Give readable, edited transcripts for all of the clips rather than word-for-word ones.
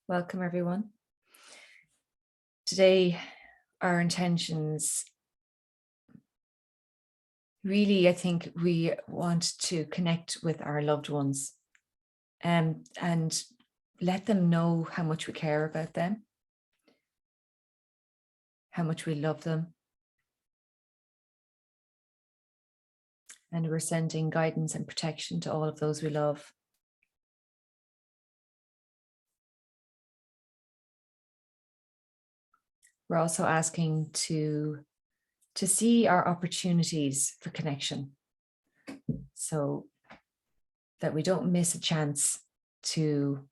Welcome, everyone. Today, our intentions really, I think we want to connect with our loved ones and let them know how much we care about them, how much we love them. And we're sending guidance and protection to all of those we love. We're also asking to see our opportunities for connection so that we don't miss a chance to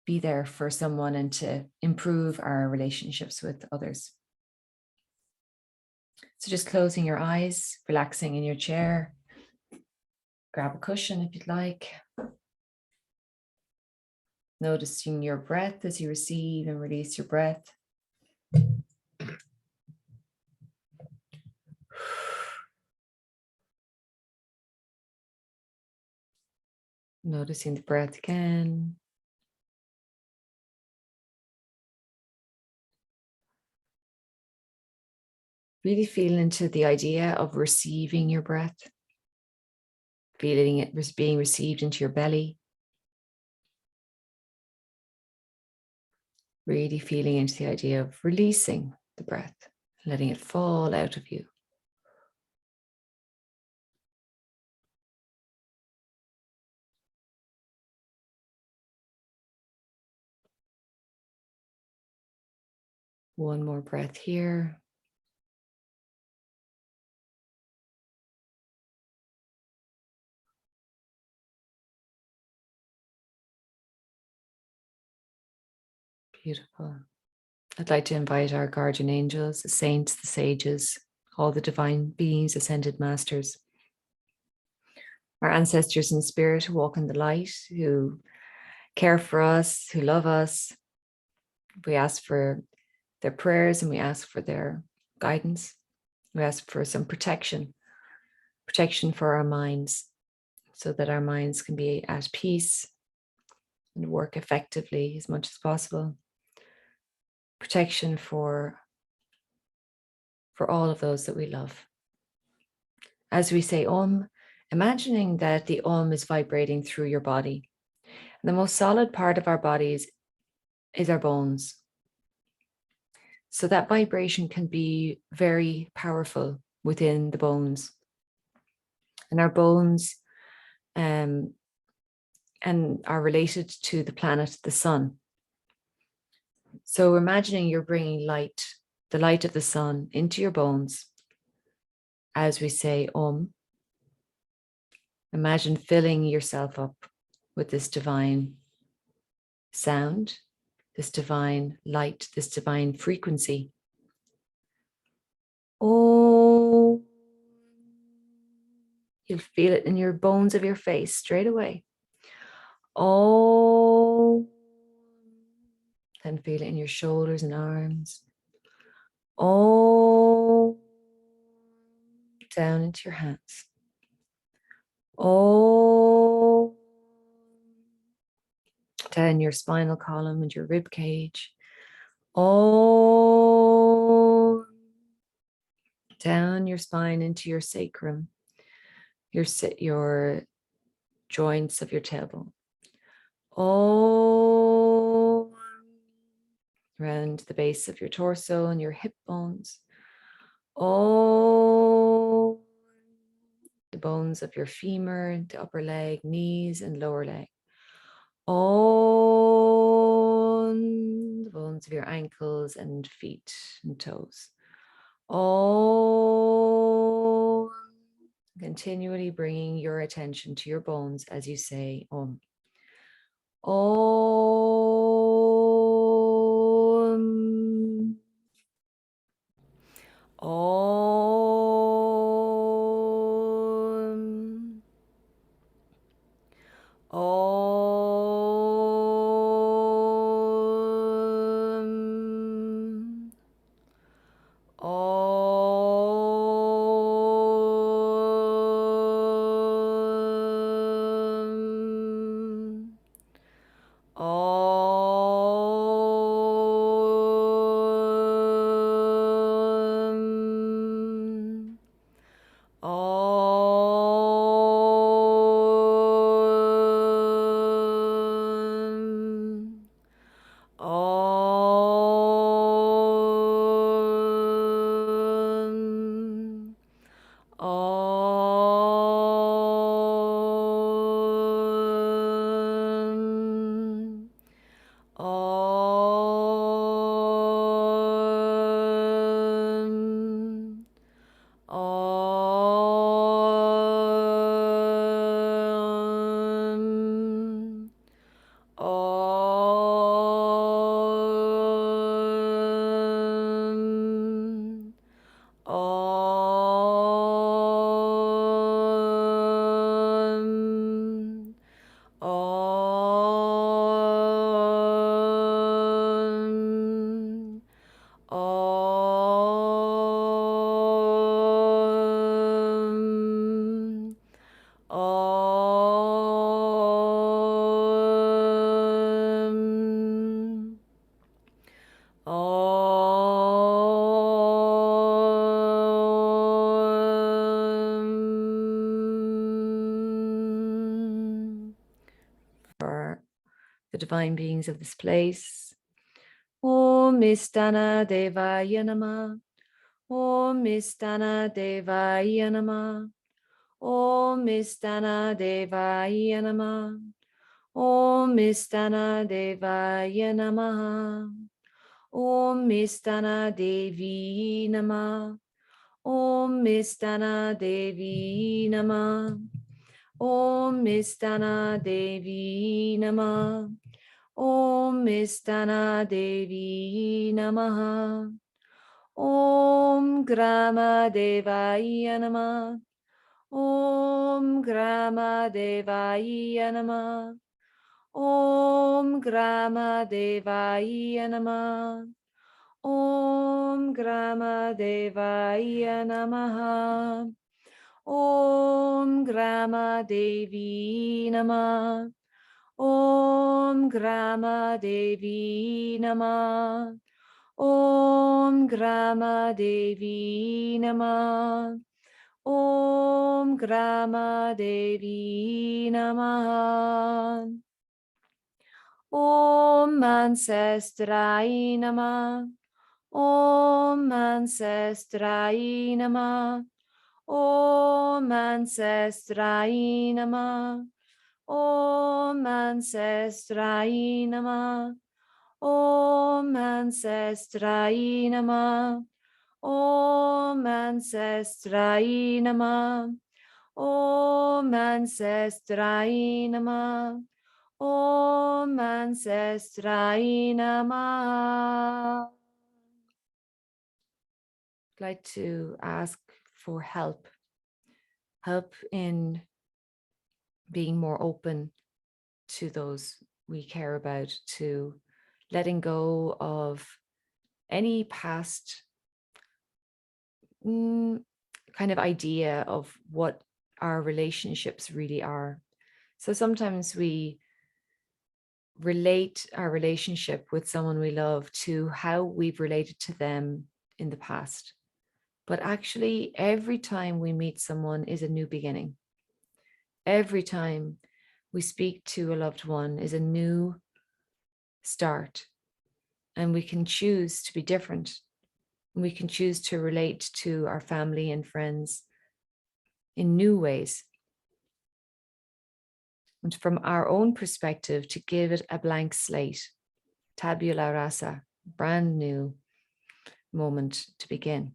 be there for someone and to improve our relationships with others. So just closing your eyes, relaxing in your chair, grab a cushion if you'd like. Noticing your breath as you receive and release your breath. Noticing the breath again. Really feel into the idea of receiving your breath. Feeling it being received into your belly. Really feeling into the idea of releasing the breath, letting it fall out of you. One more breath here. Beautiful. I'd like to invite our guardian angels, the saints, the sages, all the divine beings, ascended masters, our ancestors in spirit who walk in the light, who care for us, who love us. We ask for their prayers and we ask for their guidance. We ask for some protection for our minds so that our minds can be at peace and work effectively as much as possible. Protection for all of those that we love. As we say Om, imagining that the Om is vibrating through your body. The most solid part of our bodies is our bones. So that vibration can be very powerful within the bones. And our bones and are related to the planet, the sun. So imagining you're bringing light, the light of the sun, into your bones. As we say Om, imagine filling yourself up with this divine sound, this divine light, this divine frequency. Oh, you'll feel it in your bones of your face straight away. Oh, then feel it in your shoulders and arms. Oh, down into your hands. Oh, down your spinal column and your rib cage. Oh, down your spine into your sacrum, your joints of your tailbone. Oh, around the base of your torso and your hip bones. Oh, the bones of your femur, the upper leg, knees, and lower leg. Oh, the bones of your ankles and feet and toes. Oh, continually bringing your attention to your bones as you say Om. Om. Om. Om. Om. Om. the divine beings of this place. Om Sthana Devaya Namaha. Om Sthana Devaya Namaha. Om Sthana Devaya Namaha. Om Sthana Devaya Namaha. Om Sthana Devi Namaha. Om Sthana Devi Namaha. Om Sthana Devi Namaha. Om Sthana Devi Namaha. Om Grama Devaya Namaha. Om Grama Devaya Namaha. Om Grama Devaya Namaha. Om Grama Devaya Namaha. Om Grama Devi Namaha. Om Grama Devi Namaha. Om Grama Devi Namaha. Om Grama Devi Namaha. Om Ancestrai Namaha. Om Ancestrai Namaha. Om Ancestrai Namaha. Om Ancestrai Namaha. Om Ancestrai Namaha. Om Ancestrai Namaha. Om Ancestrai Namaha. Om Ancestrai Namaha. I'd like to ask for help in being more open to those we care about, to letting go of any past kind of idea of what our relationships really are. So sometimes we relate our relationship with someone we love to how we've related to them in the past. But actually, every time we meet someone is a new beginning. Every time we speak to a loved one is a new start. And we can choose to be different. We can choose to relate to our family and friends in new ways. And from our own perspective, to give it a blank slate, tabula rasa, brand new moment to begin.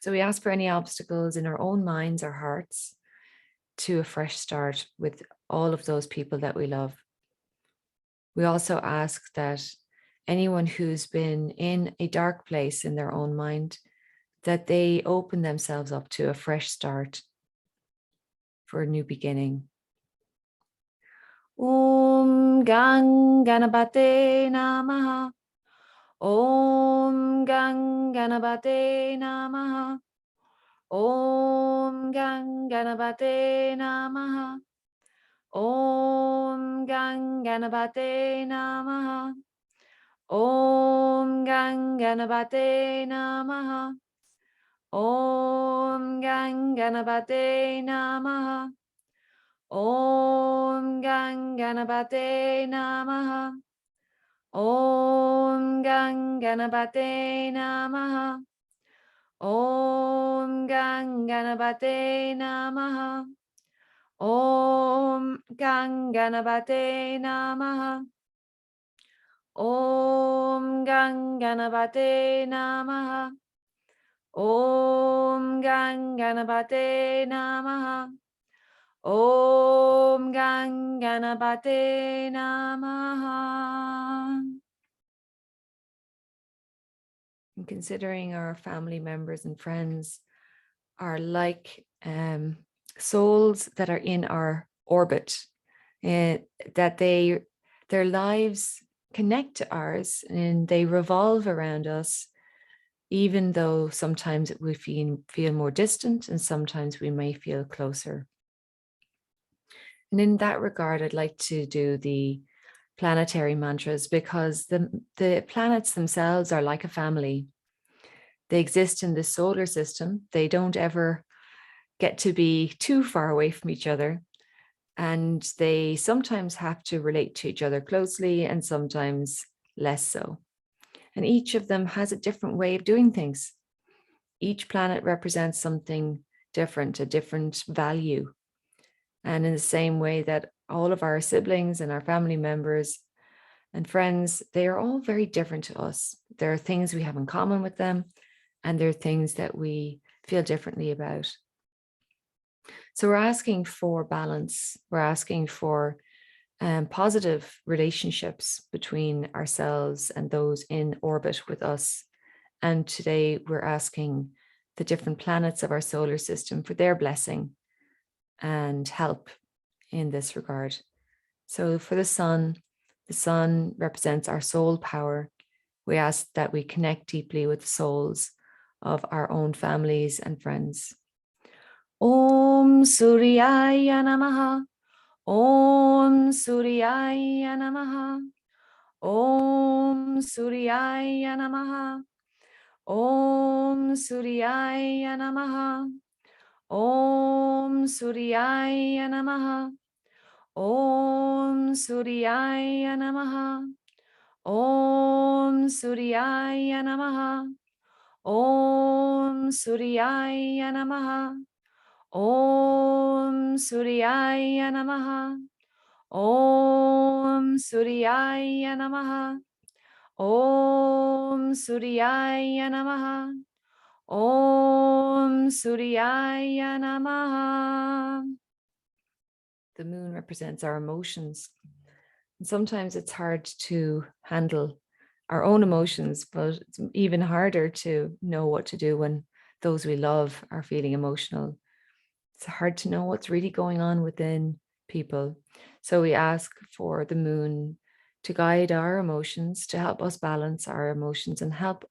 So we ask for any obstacles in our own minds or hearts to a fresh start with all of those people that we love. We also ask that anyone who's been in a dark place in their own mind, that they open themselves up to a fresh start for a new beginning. Om Ganapathe Namaha. Om Ganapathe Namaha. Om Ganapathe Namaha. Om Ganapathe Namaha. Om Ganapathe Namaha. Om Ganapathe Namaha. Om Ganapathe Namaha. Om Ganapathe Namaha. Om Ganapathe Namaha. Om Ganapathe Namaha. Om Ganapathe Namaha. Om Ganapathe Namaha. Om Ganapathe Namaha. And considering our family members and friends are like souls that are in our orbit, that their lives connect to ours and they revolve around us, even though sometimes we feel more distant and sometimes we may feel closer. And in that regard, I'd like to do the planetary mantras, because the planets themselves are like a family. They exist in the solar system. They don't ever get to be too far away from each other. And they sometimes have to relate to each other closely and sometimes less so. And each of them has a different way of doing things. Each planet represents something different, a different value. And in the same way that all of our siblings and our family members and friends, they are all very different to us. There are things we have in common with them, and there are things that we feel differently about. So we're asking for balance. We're asking for positive relationships between ourselves and those in orbit with us. And today we're asking the different planets of our solar system for their blessing and help in this regard. So for the sun represents our soul power. We ask that we connect deeply with the souls of our own families and friends. Om Suryaya Namaha. Om Suryaya Namaha. Om Suryaya Namaha. Om Suryaya Namaha. Om Suryaya Namaha. Om Suryaya Namaha. Om Suryaya Namaha. Om Suryaya Namaha. Om Suryaya Namaha. Om Suryaya Namaha. Om Suryaya Namaha. Om Suryaya Namaha. The moon represents our emotions. And sometimes it's hard to handle our own emotions, but it's even harder to know what to do when those we love are feeling emotional. It's hard to know what's really going on within people. So we ask for the moon to guide our emotions, to help us balance our emotions and help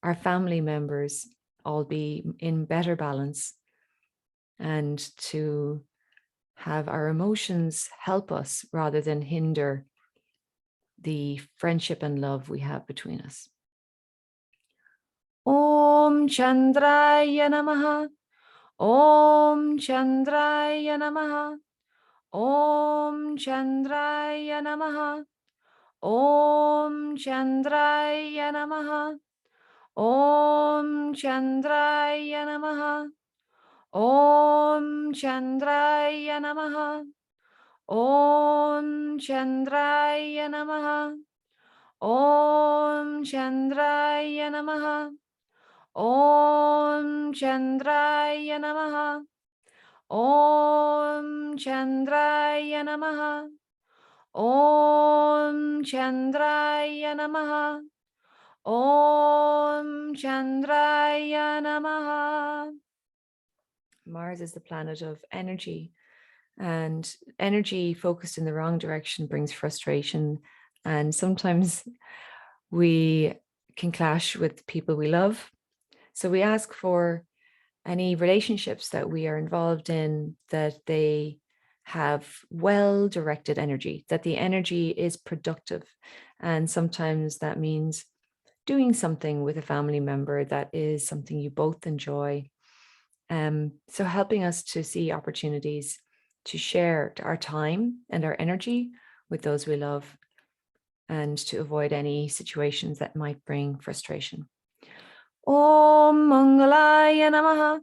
our family members all be in better balance, and to have our emotions help us rather than hinder the friendship and love we have between us. Om Chandraya Namaha. Om Chandraya Namaha. Om Chandraya Namaha. Om Chandraya Namaha. Om Chandraya Namaha. Om Chandraya Namaha. Om Chandraya Namaha. Om Chandraya Namaha. Om Chandraya Namaha. Om Chandraya Namaha. Om Chandraya Namaha. Om Chandraya Namaha. Mars is the planet of energy, and energy focused in the wrong direction brings frustration. And sometimes we can clash with people we love. So we ask for any relationships that we are involved in, that they have well-directed energy, that the energy is productive. And sometimes that means doing something with a family member that is something you both enjoy. So helping us to see opportunities to share our time and our energy with those we love, and to avoid any situations that might bring frustration. Om Monaglaya Namaha.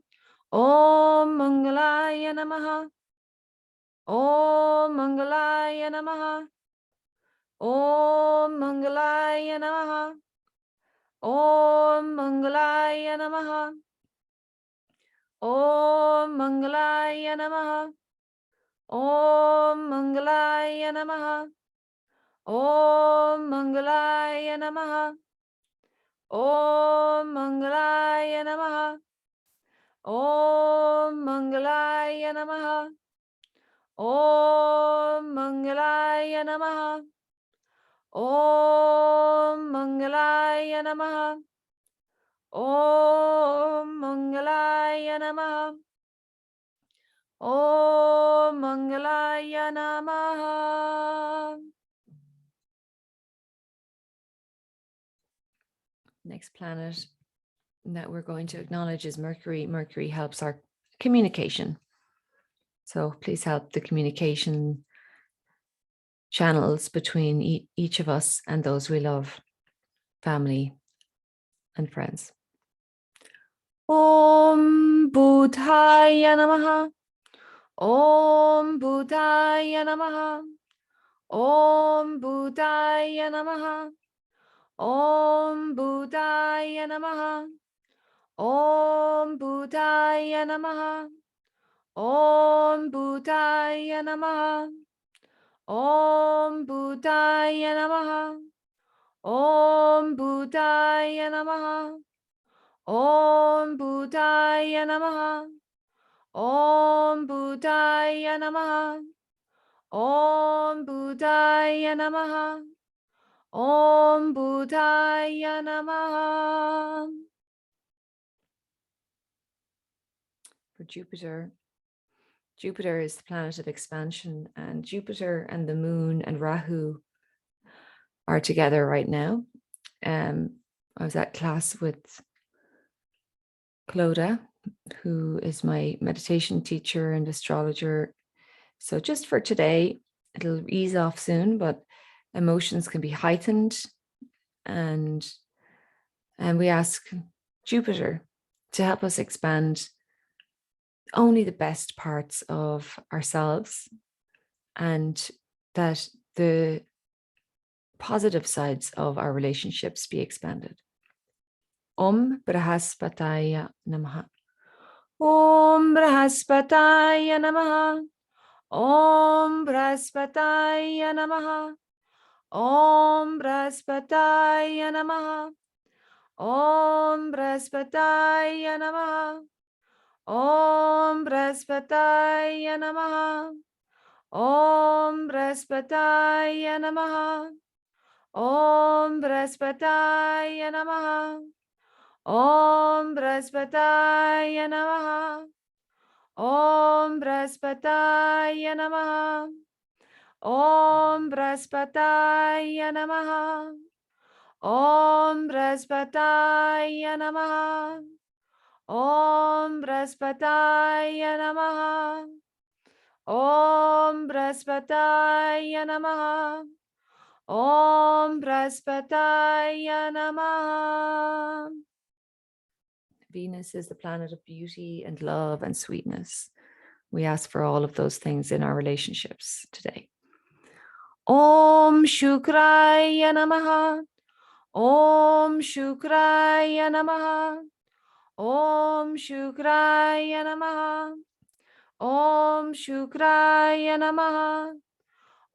Om Monaglaya Namaha. Om Monaglaya Namaha. Om Monaglaya Namaha. Om Monaglaya Namaha. Om Monaglaya Namaha. Om Monaglaya Namaha. Om Monaglaya Namaha. Om Monaglaya Namaha. Om Monaglaya Namaha. Om Monaglaya Namaha. Om Monaglaya Namaha. Om Monaglaya Namaha. Om Monaglaya Namaha. Next planet that we're going to acknowledge is Mercury. Mercury helps our communication. So please help the communication channels between each of us and those we love, family and friends. Om Budhaya Namaha. Om Budhaya Namaha. Om Budhaya Namaha. Om Budhaya Namaha. Om Budhaya Namaha. Om Budhaya Namaha. Om Budhaya Namaha. Om Budhaya Namaha. Om Budhaya Namaha. Om Budhaya Namaha. Om Budhaya Namaha. Om Budhaya Namaha. For Jupiter, Jupiter is the planet of expansion, and Jupiter and the moon and Rahu are together right now. I was at class with Clodagh, who is my meditation teacher and astrologer. So just for today, it'll ease off soon, but emotions can be heightened. And we ask Jupiter to help us expand only the best parts of ourselves, and that the positive sides of our relationships be expanded. Om Brihaspataye Namaha. Om Brihaspataye Namaha. Om Brihaspataye Namaha. Om Brihaspataye Namaha. Om Brihaspataye Namaha. Om Brihaspataye Namaha. Om Brihaspataye Namaha. Om Brihaspataye Namaha. Om Brihaspataye Namaha. Om Brihaspataye Namaha. Om Brihaspataye Namaha. Om Brihaspataye Namaha. Om Brihaspataye Namaha. Om Brihaspataye Namaha. Om Brihaspataye Namaha. Venus is the planet of beauty and love and sweetness. We ask for all of those things in our relationships today. Om Shukraya Namaha. Om Shukraya Namaha. Om Shukraya Namaha. Om Shukraya Namaha.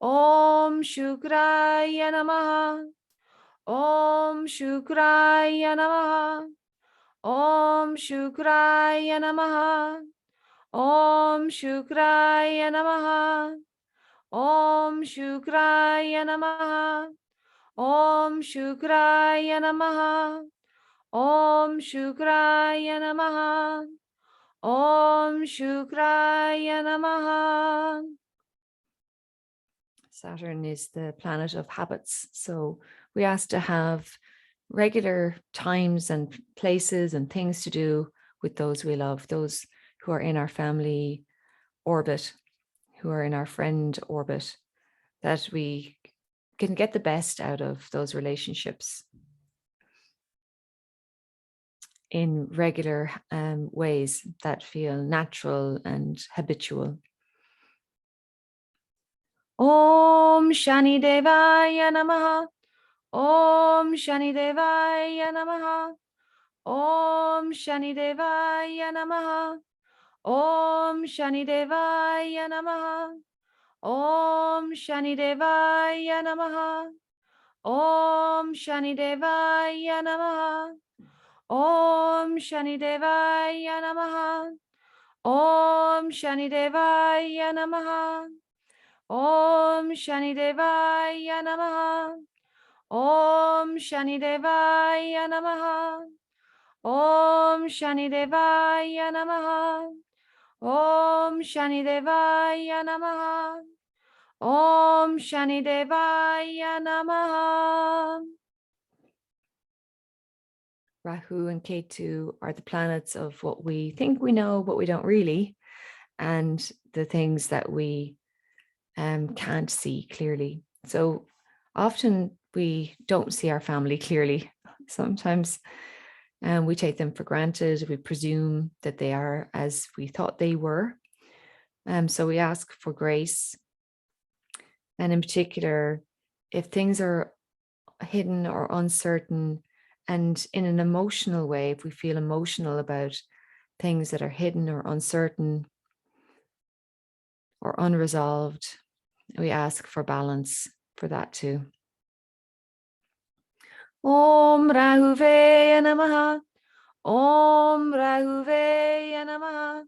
Om Shukraya Namaha. Om Shukraya Namaha. Om Shukraya Namaha. Om Shukraya Namaha. Om Shukraya Namaha. Om Shukraya Namaha. Om Shukraya Namaha. Om Shukraya Namaha. Saturn is the planet of habits. So we ask to have regular times and places and things to do with those we love, those who are in our family orbit, who are in our friend orbit, that we can get the best out of those relationships in regular ways that feel natural and habitual. Om Shani Devaya Namaha. Om Shani Devaya Namaha. Om Shani Devaya Namaha. Om Shani Devaya Namaha. Om Shani Devaya Namaha. Om Shani Devaya Namaha. Om Shani Devaya Namaha. Om Shani Devaya Namaha. Om Shani Devaya Namaha. Om Shani Devaya Namaha. Om Shani Devaya Namaha. Om Shani Devaya Namaha. Om Shani Devaya Namaha. Rahu and Ketu are the planets of what we think we know, but we don't really. and the things that we can't see clearly. So often we don't see our family clearly. Sometimes we take them for granted. We presume that they are as we thought they were. So we ask for grace. And in particular, if things are hidden or uncertain, and in an emotional way, if we feel emotional about things that are hidden or uncertain or unresolved, we ask for balance for that too. Om Rahuvai Namaha. Om Rahuvai Namaha.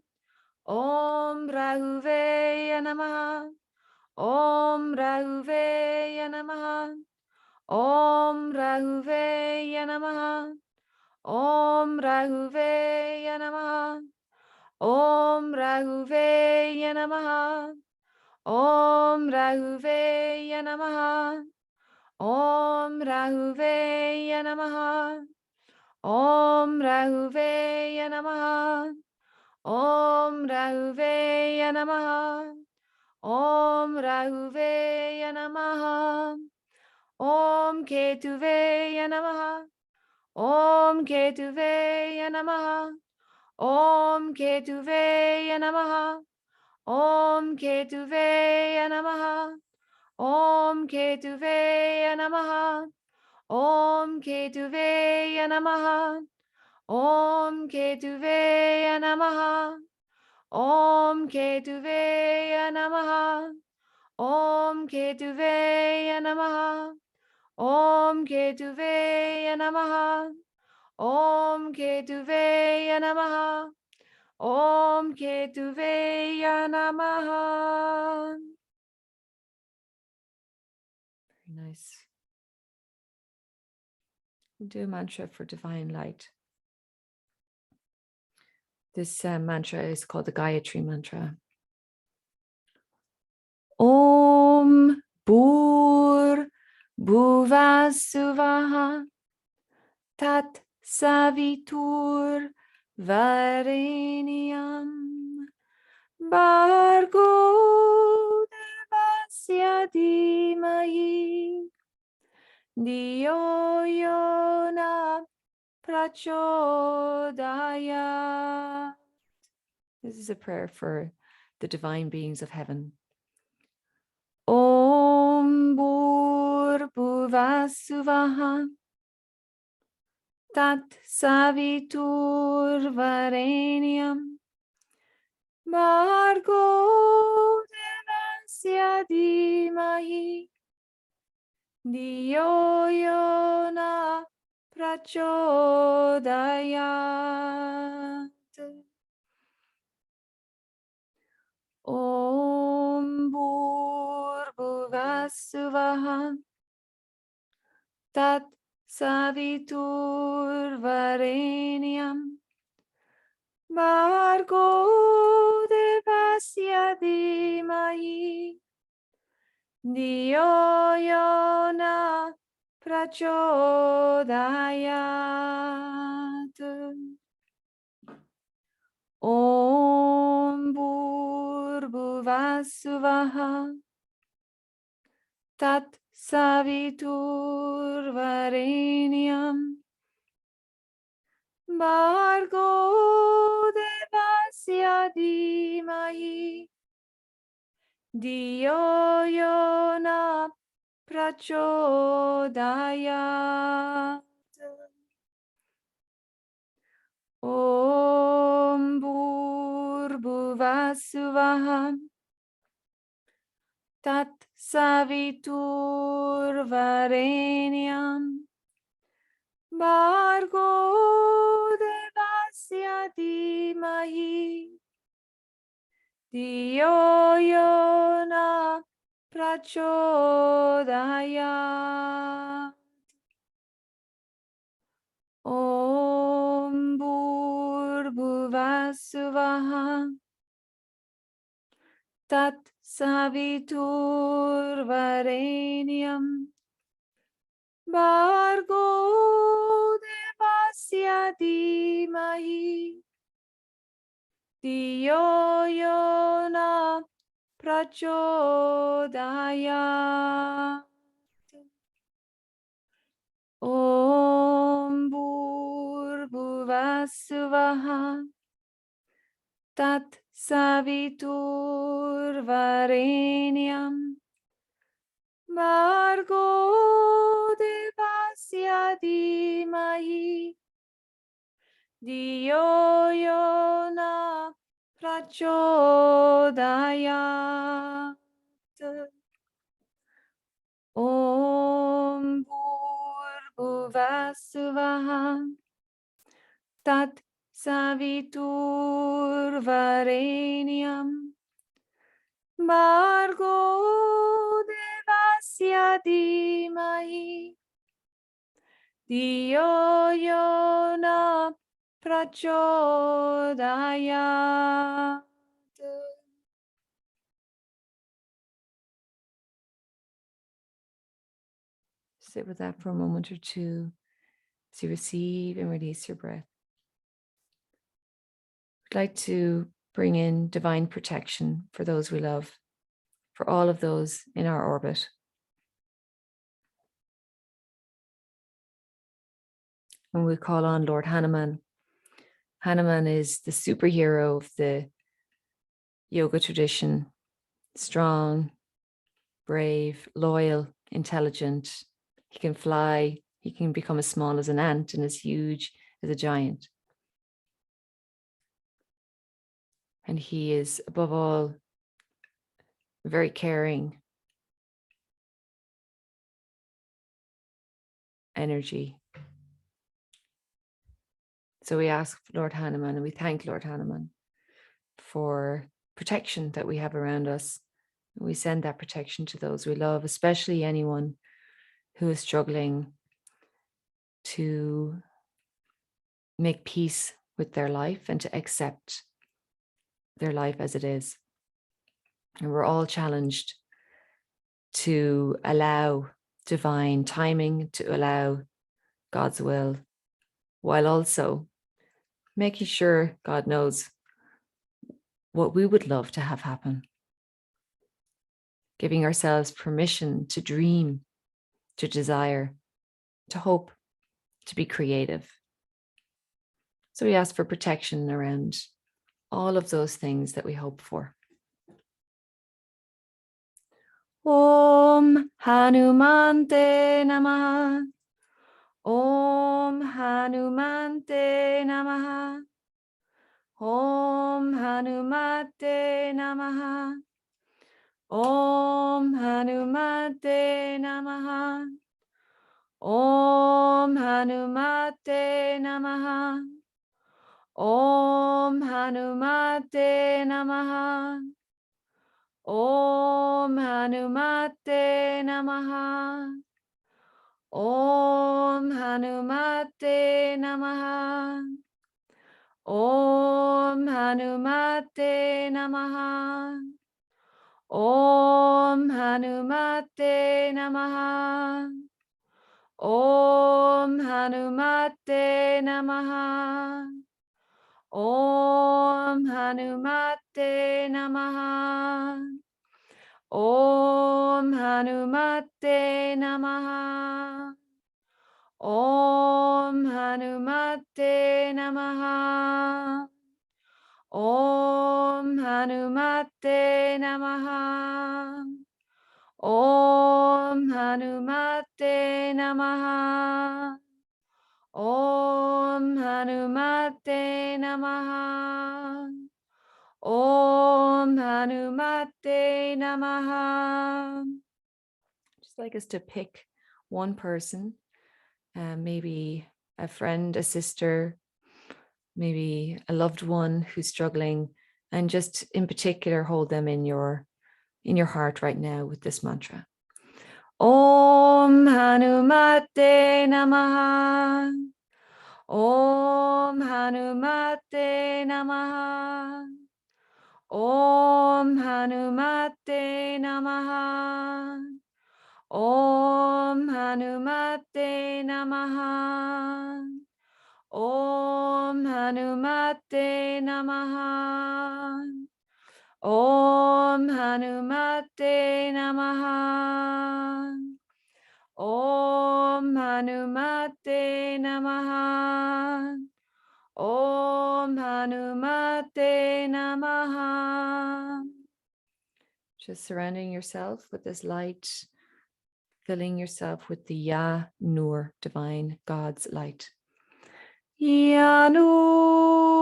Om Rahuvai Namaha. Om Rahuvai Namaha. Om Rahuvai Namaha. Om Rahuvai Namaha. Om Rahuvai Namaha. Om Rahuvai Namaha. Om Rahuvai Namaha. Om Rahuvai Namaha. Om Rahuvai Namaha. Om Rahuvai Namaha. Om Ketuvai Namaha. Om Ketuvai Namaha. Om Ketuvai Namaha. Om Ketuvai Namaha. Om Ketuvai Namaha. Om Ketuvai Namaha. Om Ketuvai Namaha. Om Ketuvai Namaha. Om Ketuvai Namaha. Om Ketuvai Namaha. Om Ketuvai Namaha. Om Ketuvai Namaha. Very nice. We'll do a mantra for divine light. This mantra is called the Gayatri mantra. Om Bhur Bhuvaḥ Tat-savitur Vareñyaṃ Bhargo Devasya Dheemahi Dhiyo Yonaḥ Prachodayāt. This is a prayer for the divine beings of heaven. Om Bhur Bhuvaḥ Tat-savitur Vareñyaṃ Bhargo Devasya Dheemahi Dhiyo Yonaḥ Prachodayāt. Om Bhur Bhuvaḥ Tat-savitur Vareñyaṃ Bhargo Devasya Dheemahi Dhiyo Yonaḥ Prachodayāt. Om Bhur Bhuvaḥ Tat-savitur Vareñyaṃ Bhargo Devasya Dheemahi Dhiyo Yonaḥ Prachodayāt. Om Bhur Bhuvaḥ Tat-savitur Vareñyaṃ Bhargo Devasya Dheemahi Dhiyo Yonaḥ Prachodayāt. Om Bhur Bhuvaḥ Tat-savitur Vareñyaṃ Bhargo Devasya Dheemahi Dhiyo Yonaḥ Prachodayāt. Om Bhur Bhuvaḥ Tat-savitur Vareñyaṃ. Bhargo Devasya Dheemahi. Dhiyo Yonaḥ Prachodayāt. Om Bhur Bhuvaḥ Tat-savitur Vareñyaṃ. Bhargo Devasya Dheemahi. Dhiyo Yonaḥ Prachodayāt. Sit with that for a moment or two as you receive and release your breath. I'd like to bring in divine protection for those we love, for all of those in our orbit. And we call on Lord Hanuman. Hanuman is the superhero of the yoga tradition, strong, brave, loyal, intelligent. He can fly, he can become as small as an ant and as huge as a giant. And he is, above all, very caring energy. So we ask Lord Hanuman and we thank Lord Hanuman for protection that we have around us. We send that protection to those we love, especially anyone who is struggling to make peace with their life and to accept their life as it is. And we're all challenged to allow divine timing, to allow God's will, while also making sure God knows what we would love to have happen. Giving ourselves permission to dream, to desire, to hope, to be creative. So we ask for protection around all of those things that we hope for. Om Hanumate Namaha. Om Hanumate Namaha. Om Hanumate Namaha. Om Hanumate Namaha. Om Hanumate Namaha. Om Hanumate Namaha. Om Hanumate Namaha. Om Hanumate Namaha. Om Hanumate Namaha. Om Hanumate Namaha. Om Hanumate Namaha. Om Hanumate Namaha. Om Hanumate Namaha. Om Hanumate Namaha. Om Hanumate Namaha. Om Hanumate Namaha. Om Hanumate Namaha. Om Hanumate Namaha. Just like us to pick one person, maybe a friend, a sister, maybe a loved one who's struggling, and just in particular hold them in your heart right now with this mantra. Om Hanumate Namaha. Om Hanumate Namaha. Om Hanumate Namaha. Om Hanumate Namaha. Om Hanumate Namaha. Om Hanumate Namaha. Om Hanumate Namaha. Om Hanumate Namaha. Just surrounding yourself with this light, filling yourself with the Ya Nur, divine God's light. Ya Nur.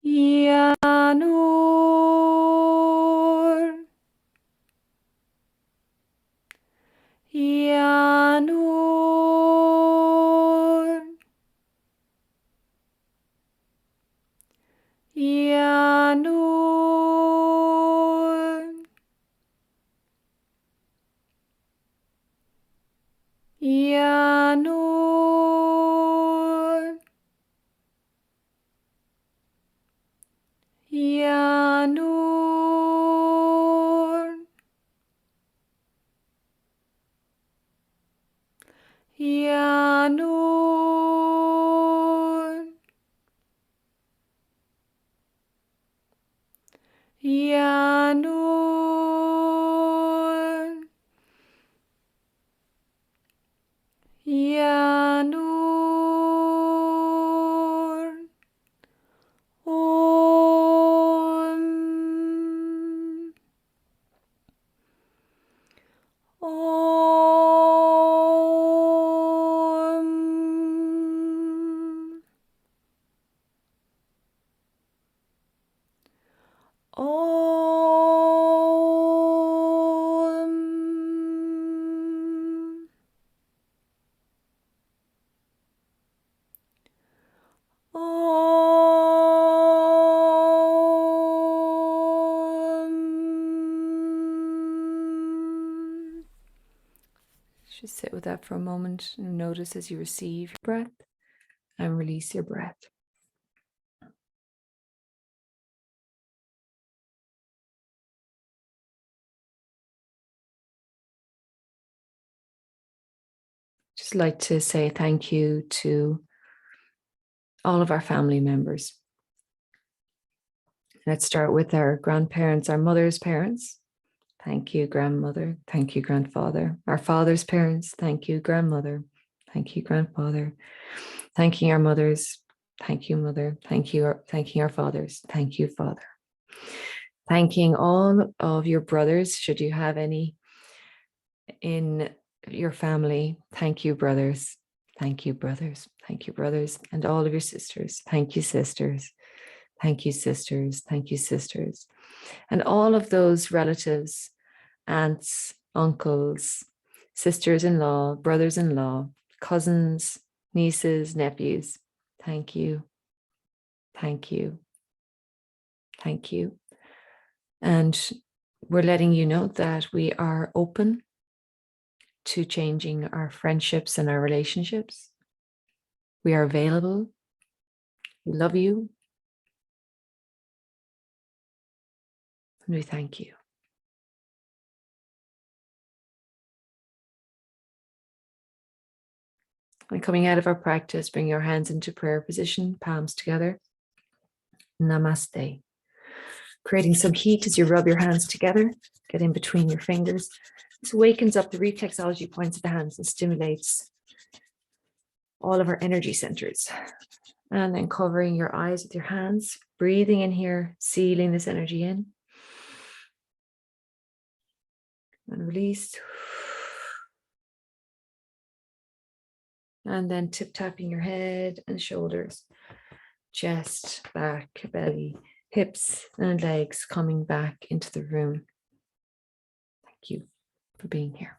Ya Nur. Ya Nur. Ya Nur. Ya Nur. Ya Nur. Ya Nur. Ya Nur. Ya Nur. Om. Om. Om. Om. Just sit with that for a moment and notice as you receive your breath and release your breath. Just like to say thank you to all of our family members. Let's start with our grandparents, our mother's parents. Thank you, grandmother. Thank you, grandfather. Our father's parents. Thank you, grandmother. Thank you, grandfather. Thanking our mothers. Thank you, mother. Thanking our fathers. Thank you, father. Thanking all of your brothers, should you have any in your family. Thank you, brothers. Thank you, brothers. Thank you, brothers. And all of your sisters. Thank you, sisters. Thank you, sisters. Thank you, sisters. And all of those relatives, aunts, uncles, sisters-in-law, brothers-in-law, cousins, nieces, nephews. Thank you. Thank you. Thank you. And we're letting you know that we are open to changing our friendships and our relationships. We are available. We love you. And we thank you. And coming out of our practice, bring your hands into prayer position, palms together. Namaste. Creating some heat as you rub your hands together, get in between your fingers. This wakens up the reflexology points of the hands and stimulates all of our energy centers. And then covering your eyes with your hands, breathing in here, sealing this energy in. And release. And then tip-tapping your head and shoulders, chest, back, belly, hips and legs coming back into the room. Thank you for being here.